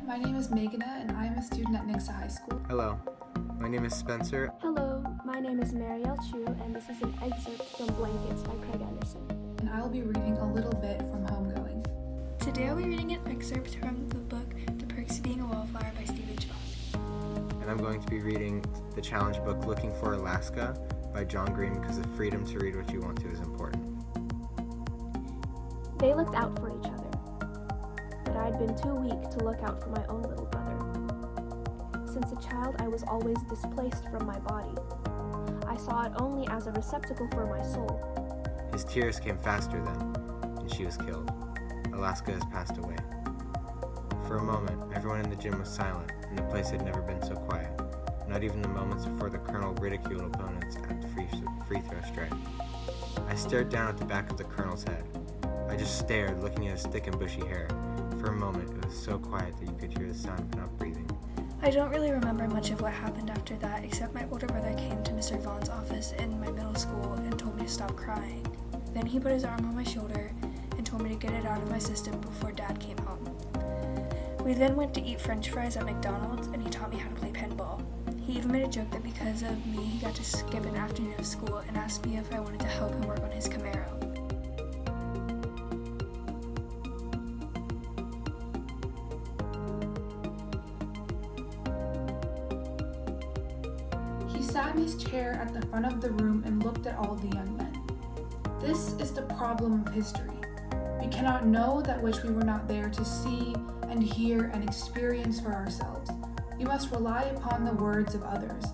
my name is Meghana and I am a student at Nixa High School. Hello, my name is Spencer. Hello, my name is Marielle and this is an excerpt from Blankets by Craig Anderson. And I will be reading a little bit from Homegoing. Today I'll be reading an excerpt from the book The Perks of Being a Wallflower by Stephen Chbosky. And I'm going to be reading the challenge book Looking for Alaska by John Green because the freedom to read what you want to is important. They looked out for each other, but I'd been too weak to look out for my own little brother. Since a child, I was always displaced from my body. I saw it only as a receptacle for my soul. His tears came faster then, and she was killed. Alaska has passed away. For a moment, everyone in the gym was silent, and the place had never been so quiet. Not even the moments before the colonel ridiculed opponents at the free throw stripe. I stared down at the back of the colonel's head. I just stared, looking at his thick and bushy hair. For a moment, it was so quiet that you could hear the sound of not breathing. I don't really remember much of what happened after that, except my older brother came to Mr. Vaughn's office in my middle school and told me to stop crying. Then he put his arm on my shoulder and told me to get it out of my system before Dad came home. We then went to eat French fries at McDonald's, and he taught me how to play pinball. He even made a joke that because of me, he got to skip an afternoon of school and asked me if I wanted to help him work on his Camaro. He sat in his chair at the front of the room and looked at all the young men. This is the problem of history. We cannot know that which we were not there to see and hear and experience for ourselves. We must rely upon the words of others.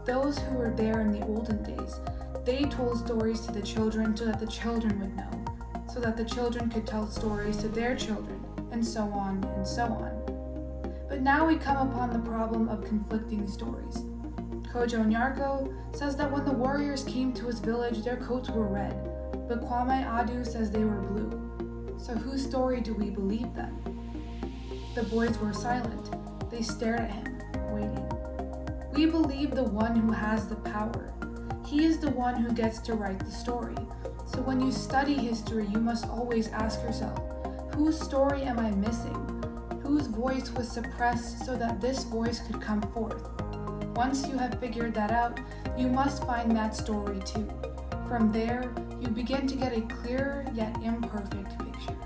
Those who were there in the olden days, they told stories to the children so that the children would know, so that the children could tell stories to their children, and so on and so on. But now we come upon the problem of conflicting stories. Kojo Nyarko says that when the warriors came to his village, their coats were red, but Kwame Adu says they were blue. So whose story do we believe then? The boys were silent. They stared at him, waiting. We believe the one who has the power. He is the one who gets to write the story. So when you study history, you must always ask yourself, whose story am I missing? Whose voice was suppressed so that this voice could come forth? Once you have figured that out, you must find that story too. From there, you begin to get a clearer yet imperfect picture.